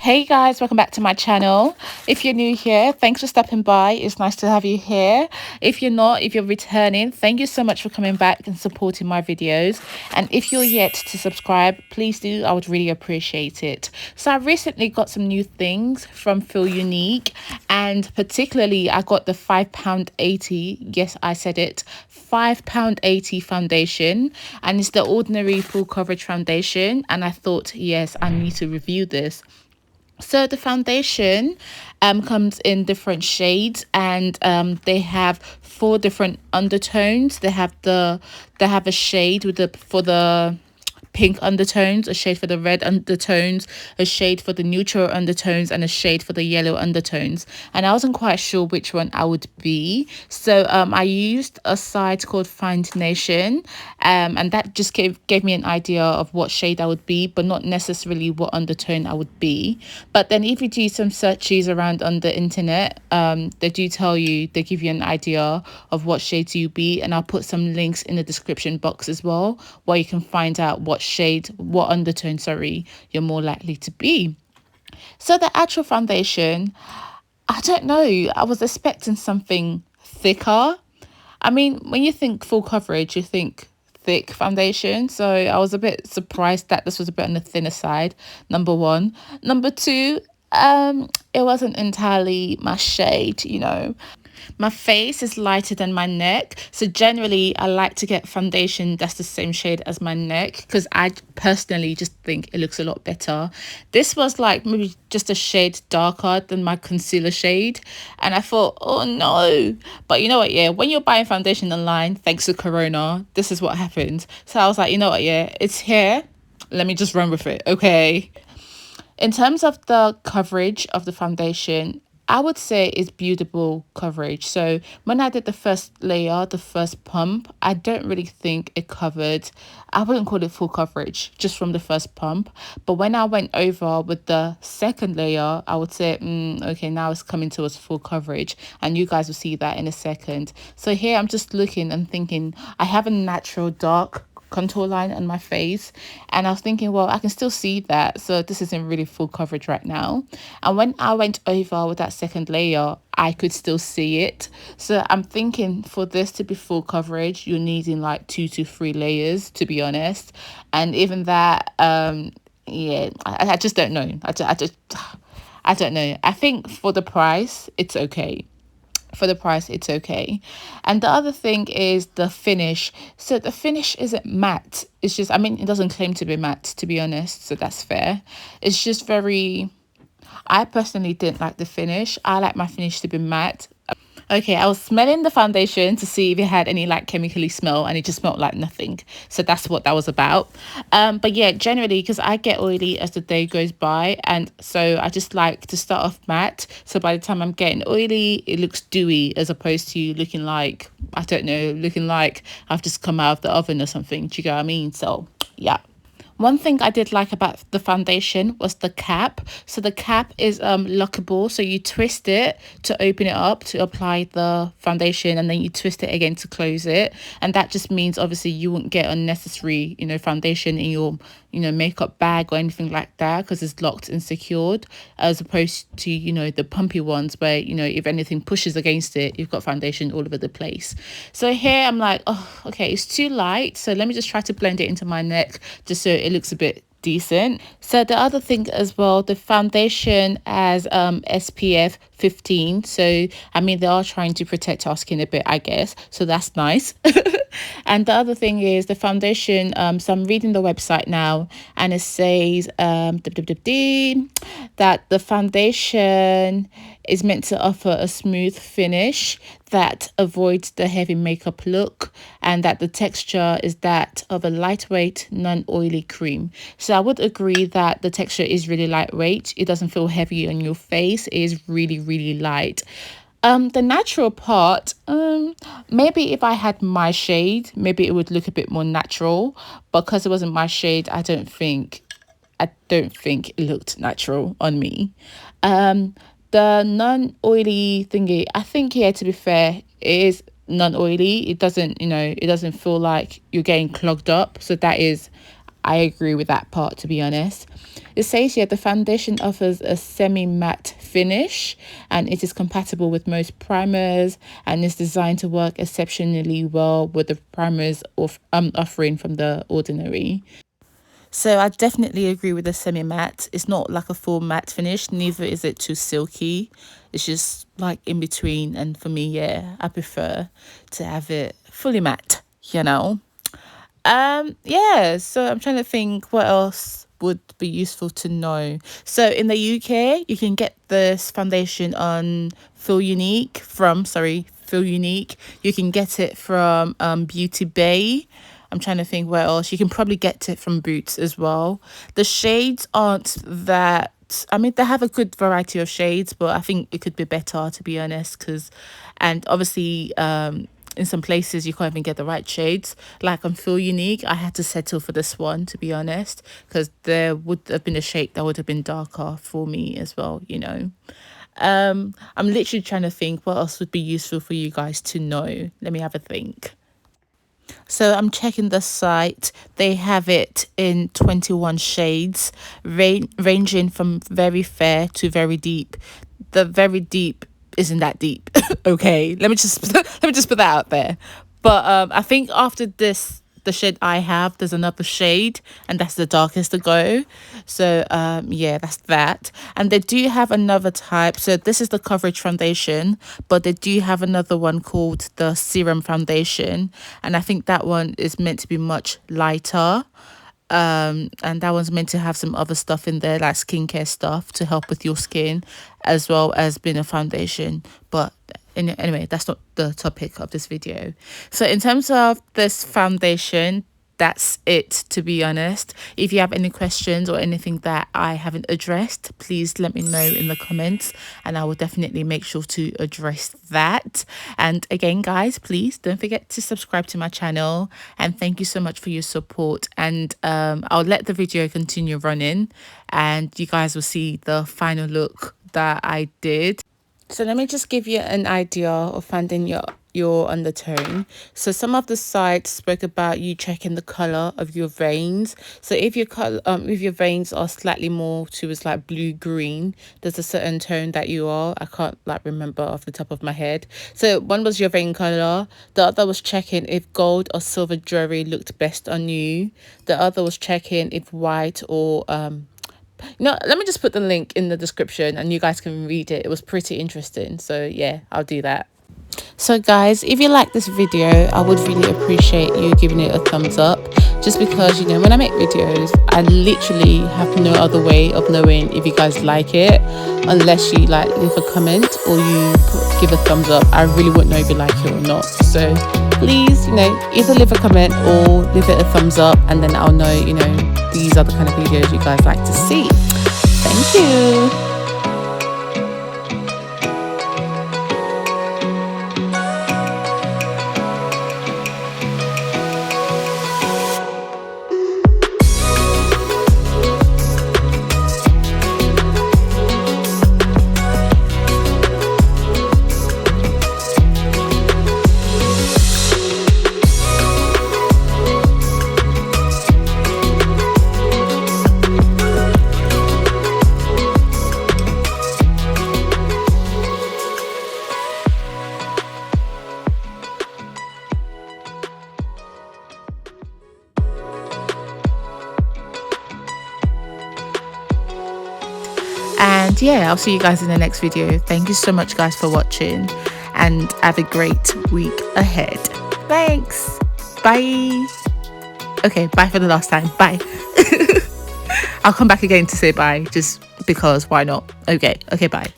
Hey guys, welcome back to my channel. If you're new here, thanks for stopping by. It's nice to have you here. If you're not, if you're returning, thank you so much for coming back and supporting my videos. And if you're yet to subscribe, please do. I would really appreciate it. So I recently got some new things from Feel Unique, and particularly I got the £5.80. Yes, I said it. £5.80 foundation, and it's the ordinary full coverage foundation. And I thought, yes, I need to review this. So the foundation comes in different shades, and they have 4 different undertones. They have a shade with for the pink undertones, a shade for the red undertones, a shade for the neutral undertones, and a shade for the yellow undertones. And I wasn't quite sure which one I would be, so I used a site called Find Nation, and that just gave me an idea of what shade I would be, but not necessarily what undertone I would be. But then if you do some searches around on the internet, they do tell you, they give you an idea of what shades you be, and I'll put some links in the description box as well, where you can find out what undertone, sorry, you're more likely to be. So the actual foundation, I don't know, I was expecting something thicker. I mean, when you think full coverage, you think thick foundation, so I was a bit surprised that this was a bit on the thinner side, number one. Number two, it wasn't entirely my shade, you know. My face is lighter than my neck, so generally I like to get foundation that's the same shade as my neck, because I personally just think it looks a lot better. This was like maybe just a shade darker than my concealer shade, and I thought, oh no. But you know what, yeah, when you're buying foundation online, thanks to Corona, this is what happened. So I was like, you know what, yeah, it's here, let me just run with it, okay. In terms of the coverage of the foundation, I would say it's beautiful coverage. So when I did the first layer, the first pump, I don't really think it covered. I wouldn't call it full coverage just from the first pump. But when I went over with the second layer, I would say, okay, now it's coming towards full coverage. And you guys will see that in a second. So here I'm just looking and thinking, I have a natural dark contour line on my face, and I was thinking, well, I can still see that, so this isn't really full coverage right now. And when I went over with that second layer, I could still see it. So I'm thinking, for this to be full coverage, you're needing like 2 to 3 layers, to be honest. And even that, yeah, I just don't know. I don't know. I think for the price, it's okay. For the price, it's okay. And the other thing is the finish. So the finish isn't matte. It's just, I mean, it doesn't claim to be matte, to be honest, so that's fair. It's just very, I personally didn't like the finish. I like my finish to be matte. Okay, I was smelling the foundation to see if it had any like chemically smell, and it just smelled like nothing. So that's what that was about. But yeah, generally, because I get oily as the day goes by, and so I just like to start off matte. So by the time I'm getting oily, it looks dewy, as opposed to looking like, I don't know, looking like I've just come out of the oven or something. Do you get what I mean? So yeah. One thing I did like about the foundation was the cap. So the cap is lockable, so you twist it to open it up to apply the foundation, and then you twist it again to close it. And that just means obviously you won't get unnecessary, you know, foundation in your, you know, makeup bag or anything like that, because it's locked and secured, as opposed to, you know, the pumpy ones where, you know, if anything pushes against it, you've got foundation all over the place. So here I'm like, oh, okay, it's too light, so let me just try to blend it into my neck just so it looks a bit decent. So the other thing as well, the foundation has SPF 15, so I mean, they are trying to protect our skin a bit, I guess, so that's nice. And the other thing is the foundation, so I'm reading the website now, and it says that the foundation is meant to offer a smooth finish that avoids the heavy makeup look, and that the texture is that of a lightweight, non-oily cream. So I would agree that the texture is really lightweight. It doesn't feel heavy on your face. It is really, really light. The natural part, maybe if I had my shade, maybe it would look a bit more natural, but because it wasn't my shade, I don't think it looked natural on me. The non-oily thingy, I think, yeah, to be fair, it is non-oily. It doesn't, you know, it doesn't feel like you're getting clogged up, so that is, I agree with that part, to be honest. It says here the foundation offers a semi-matte finish and it is compatible with most primers and is designed to work exceptionally well with the primers offering from The Ordinary. So I definitely agree with the semi-matte. It's not like a full matte finish, neither is it too silky. It's just like in between, and for me, yeah, I prefer to have it fully matte, you know. Yeah, so I'm trying to think what else would be useful to know. So in the UK, you can get this foundation on Feel Unique. You can get it from Beauty Bay. I'm trying to think where else. You can probably get it from Boots as well. The shades aren't that, I mean, they have a good variety of shades, but I think it could be better, to be honest, because, and obviously, in some places you can't even get the right shades. Like on Feel Unique, I had to settle for this one, to be honest, because there would have been a shade that would have been darker for me as well, you know. I'm literally trying to think what else would be useful for you guys to know. Let me have a think. So I'm checking the site. They have it in 21 shades, ranging from very fair to very deep. The very deep isn't that deep. Okay, let me just put that out there. But I think after this, the shade I have, there's another shade, and that's the darkest to go. So yeah, that's that. And they do have another type. So this is the coverage foundation, but they do have another one called the serum foundation, and I think that one is meant to be much lighter. And that one's meant to have some other stuff in there, like skincare stuff to help with your skin, as well as being a foundation. But anyway, that's not the topic of this video. So in terms of this foundation, that's it, to be honest. If you have any questions or anything that I haven't addressed, please let me know in the comments and I will definitely make sure to address that. And again, guys, please don't forget to subscribe to my channel, and thank you so much for your support. And I'll let the video continue running and you guys will see the final look that I did. So let me just give you an idea of finding your undertone. So some of the sites spoke about you checking the color of your veins. So if your color, if your veins are slightly more towards like blue green, there's a certain tone that you are. I can't like remember off the top of my head. So one was your vein color. The other was checking if gold or silver jewelry looked best on you. The other was checking if white or no, let me just put the link in the description and you guys can read it. It was pretty interesting. So yeah, I'll do that. So guys, if you like this video, I would really appreciate you giving it a thumbs up, just because, you know, when I make videos, I literally have no other way of knowing if you guys like it unless you like leave a comment or you give a thumbs up. I really wouldn't know if you like it or not. So please, you know, either leave a comment or leave it a thumbs up, and then I'll know, you know, these are the kind of videos you guys like to see. Thank you. And yeah, I'll see you guys in the next video. Thank you so much, guys, for watching, and have a great week ahead. Thanks. Bye. Okay, bye for the last time. Bye. I'll come back again to say bye, just because why not? Okay, bye.